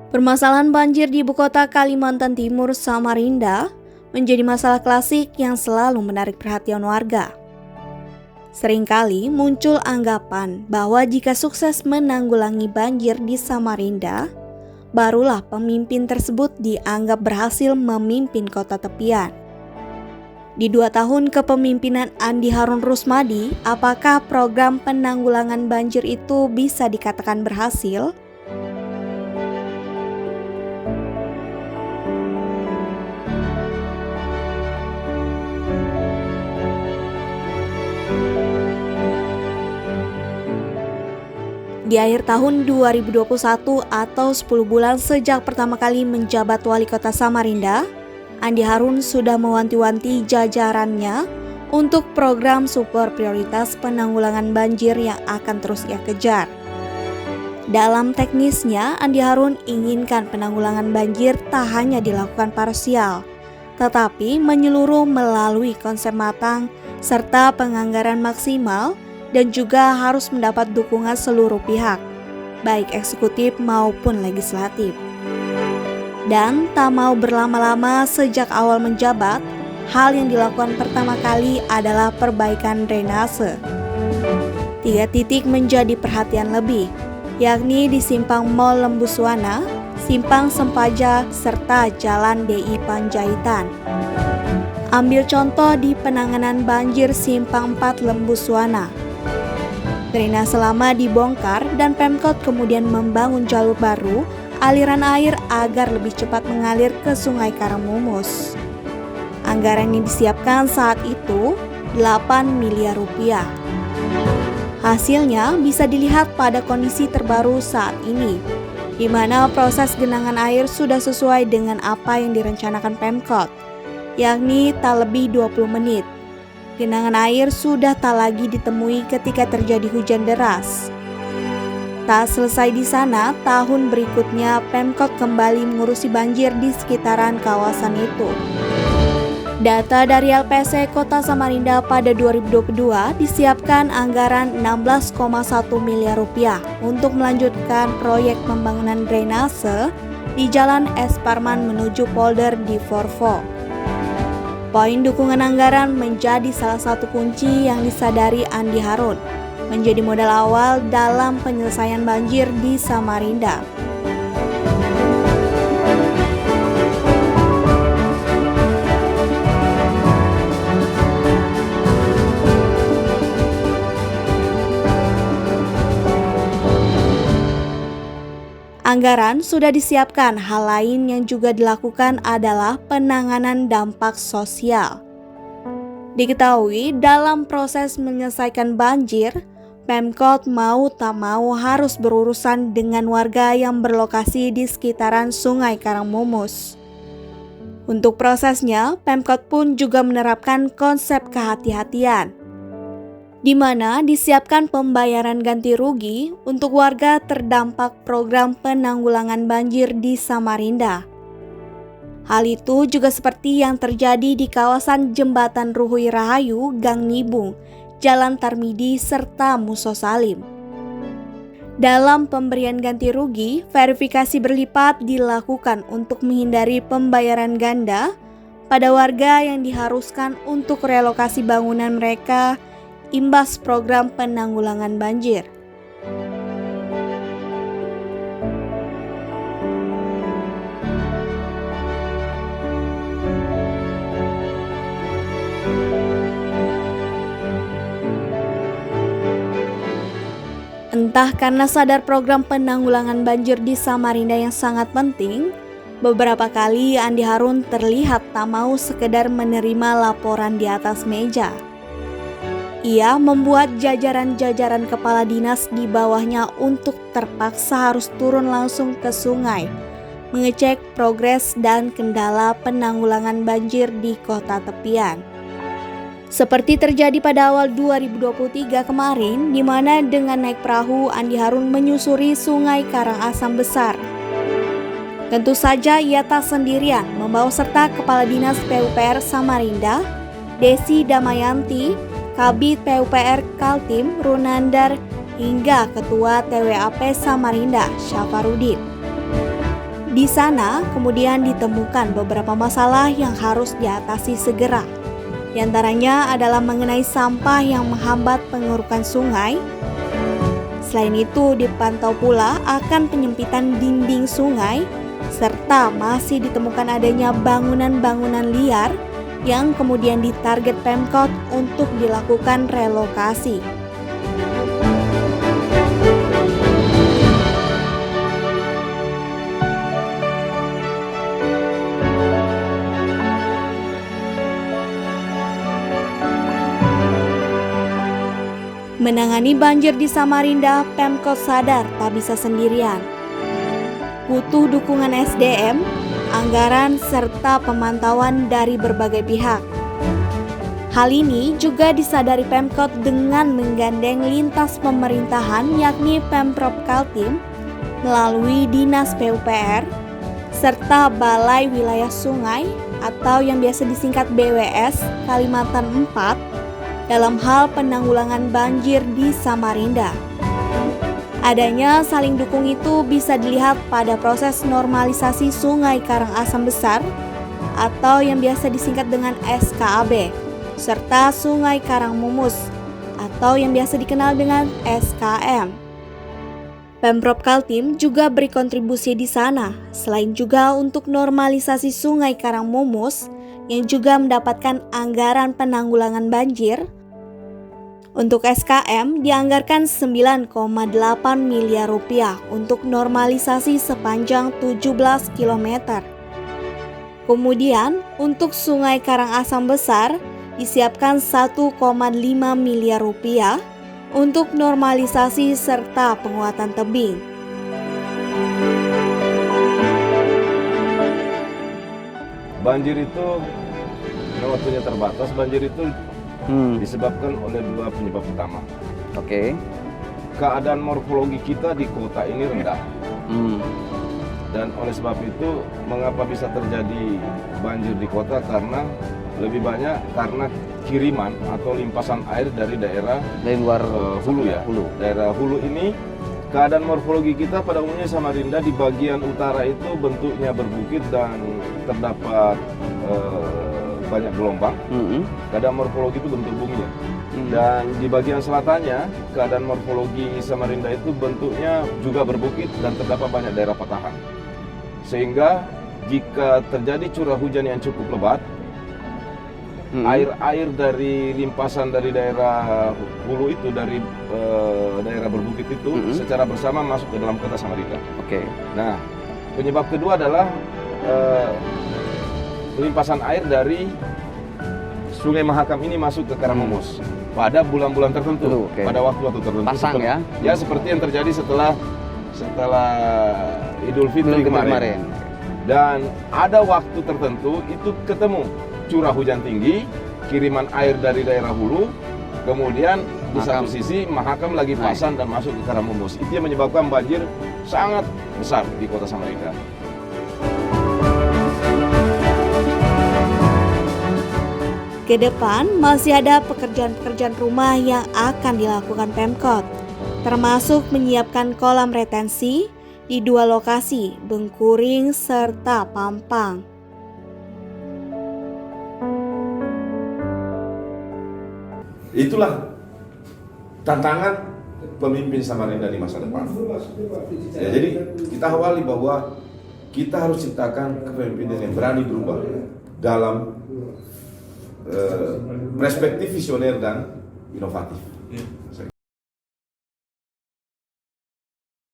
Permasalahan banjir di ibu kota Kalimantan Timur, Samarinda, menjadi masalah klasik yang selalu menarik perhatian warga. Seringkali muncul anggapan bahwa jika sukses menanggulangi banjir di Samarinda, barulah pemimpin tersebut dianggap berhasil memimpin kota tepian. Di 2 tahun kepemimpinan Andi Harun Rusmadi, apakah program penanggulangan banjir itu bisa dikatakan berhasil? Di akhir tahun 2021 atau 10 bulan sejak pertama kali menjabat wali kota Samarinda, Andi Harun sudah mewanti-wanti jajarannya untuk program super prioritas penanggulangan banjir yang akan terus ia kejar. Dalam teknisnya, Andi Harun inginkan penanggulangan banjir tak hanya dilakukan parsial, tetapi menyeluruh melalui konsep matang serta penganggaran maksimal dan juga harus mendapat dukungan seluruh pihak, baik eksekutif maupun legislatif. Dan tak mau berlama-lama, sejak awal menjabat, hal yang dilakukan pertama kali adalah perbaikan drainase. 3 titik menjadi perhatian lebih, yakni di Simpang Mall Lembuswana, Simpang Sempaja, serta Jalan DI Panjaitan. Ambil contoh di penanganan banjir Simpang 4 Lembuswana. Drainase lama dibongkar dan Pemkot kemudian membangun jalur baru aliran air agar lebih cepat mengalir ke Sungai Karangmumus. Anggaran yang disiapkan saat itu 8 miliar rupiah. Hasilnya bisa dilihat pada kondisi terbaru saat ini, di mana proses genangan air sudah sesuai dengan apa yang direncanakan Pemkot, yakni tak lebih 20 menit. Genangan air sudah tak lagi ditemui ketika terjadi hujan deras. Tak selesai di sana, tahun berikutnya Pemkot kembali mengurusi banjir di sekitaran kawasan itu. Data dari LPS Kota Samarinda pada 2022 disiapkan anggaran 16,1 miliar rupiah untuk melanjutkan proyek pembangunan drainase di Jalan S. Parman menuju Polder di Forfo. Poin dukungan anggaran menjadi salah satu kunci yang disadari Andi Harun, menjadi modal awal dalam penyelesaian banjir di Samarinda. Anggaran sudah disiapkan, hal lain yang juga dilakukan adalah penanganan dampak sosial. Diketahui dalam proses menyelesaikan banjir, Pemkot mau tak mau harus berurusan dengan warga yang berlokasi di sekitaran Sungai Karangmumus. Untuk prosesnya, Pemkot pun juga menerapkan konsep kehati-hatian, di mana disiapkan pembayaran ganti rugi untuk warga terdampak program penanggulangan banjir di Samarinda. Hal itu juga seperti yang terjadi di kawasan Jembatan Ruhui Rahayu, Gang Nibung, Jalan Tarmidi, serta Muso Salim. Dalam pemberian ganti rugi, verifikasi berlipat dilakukan untuk menghindari pembayaran ganda pada warga yang diharuskan untuk relokasi bangunan mereka imbas program penanggulangan banjir. Entah karena sadar program penanggulangan banjir di Samarinda yang sangat penting, beberapa kali Andi Harun terlihat tak mau sekedar menerima laporan di atas meja. Ia membuat jajaran-jajaran kepala dinas di bawahnya untuk terpaksa harus turun langsung ke sungai, mengecek progres dan kendala penanggulangan banjir di kota tepian. Seperti terjadi pada awal 2023 kemarin, di mana dengan naik perahu Andi Harun menyusuri Sungai Karangasem Besar. Tentu saja ia tak sendirian, membawa serta Kepala Dinas PUPR Samarinda, Desi Damayanti, Kabid PUPR Kaltim Runandar, hingga Ketua TWAP Samarinda Syafarudin. Di sana kemudian ditemukan beberapa masalah yang harus diatasi segera. Di antaranya adalah mengenai sampah yang menghambat pengurukan sungai. Selain itu, dipantau pula akan penyempitan dinding sungai, serta masih ditemukan adanya bangunan-bangunan liar yang kemudian ditarget Pemkot untuk dilakukan relokasi. Menangani banjir di Samarinda, Pemkot sadar tak bisa sendirian. Butuh dukungan SDM, anggaran, serta pemantauan dari berbagai pihak. Hal ini juga disadari Pemkot dengan menggandeng lintas pemerintahan yakni Pemprov Kaltim melalui Dinas PUPR serta Balai Wilayah Sungai atau yang biasa disingkat BWS Kalimantan 4 dalam hal penanggulangan banjir di Samarinda. Adanya saling dukung itu bisa dilihat pada proses normalisasi Sungai Karangasem Besar atau yang biasa disingkat dengan SKAB, serta Sungai Karangmumus atau yang biasa dikenal dengan SKM. Pemprov Kaltim juga beri kontribusi di sana, selain juga untuk normalisasi Sungai Karangmumus yang juga mendapatkan anggaran penanggulangan banjir. Untuk SKM dianggarkan 9,8 miliar rupiah untuk normalisasi sepanjang 17 km. Kemudian untuk Sungai Karangasem Besar disiapkan 1,5 miliar rupiah untuk normalisasi serta penguatan tebing. Banjir itu waktunya terbatas. Banjir itu disebabkan oleh dua penyebab utama. Oke. Keadaan morfologi kita di kota ini rendah. Dan oleh sebab itu, mengapa bisa terjadi banjir di kota? Karena lebih banyak karena kiriman atau limpasan air dari daerah luar hulu ya. Daerah hulu ini, keadaan morfologi kita pada umumnya Samarinda di bagian utara itu bentuknya berbukit dan terdapat banyak gelombang. Keadaan morfologi itu bentuk buminya. Dan di bagian selatannya, keadaan morfologi Samarinda itu bentuknya juga berbukit dan terdapat banyak daerah patahan. Sehingga jika terjadi curah hujan yang cukup lebat, air-air dari limpasan dari daerah hulu itu, dari daerah berbukit itu, secara bersama masuk ke dalam kota Samarinda. Nah, penyebab kedua adalah limpasan air dari Sungai Mahakam ini masuk ke Karangmumus pada bulan-bulan tertentu, pada waktu-waktu tertentu. Pasang ya? Ya, seperti yang terjadi setelah Idul Fitri kemarin. Dan ada waktu tertentu itu ketemu curah hujan tinggi, kiriman air dari daerah hulu, kemudian di satu sisi Mahakam lagi pasang dan masuk ke Karangmumus. Itu yang menyebabkan banjir sangat besar di kota Samarinda. Ke depan masih ada pekerjaan-pekerjaan rumah yang akan dilakukan Pemkot, termasuk menyiapkan kolam retensi di dua lokasi, Bengkuring serta Pampang. Itulah tantangan pemimpin Samarinda di masa depan. Ya, jadi kita awali bahwa kita harus ciptakan kepemimpinan yang berani berubah dalam perspektif visioner dan inovatif.